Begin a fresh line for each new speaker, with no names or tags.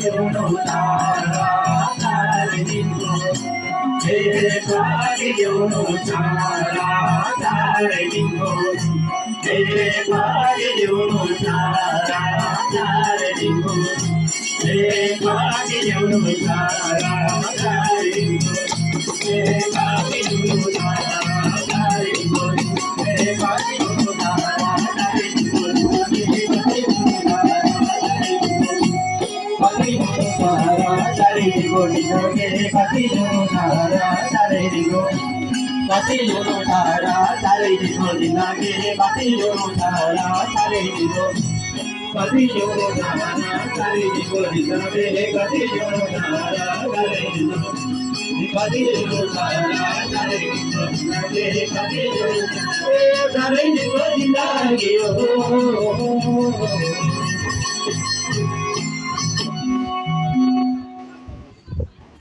Uno तारा तारे दिनो हे पारी यूनो तारा तारे दिनो हे पारी यूनो तारा तारे दिनो हे पारी यूनो तारा तारे दिनो हे पारी यूनो तारा तारे दिनो हे पारी यूनो तारा तारे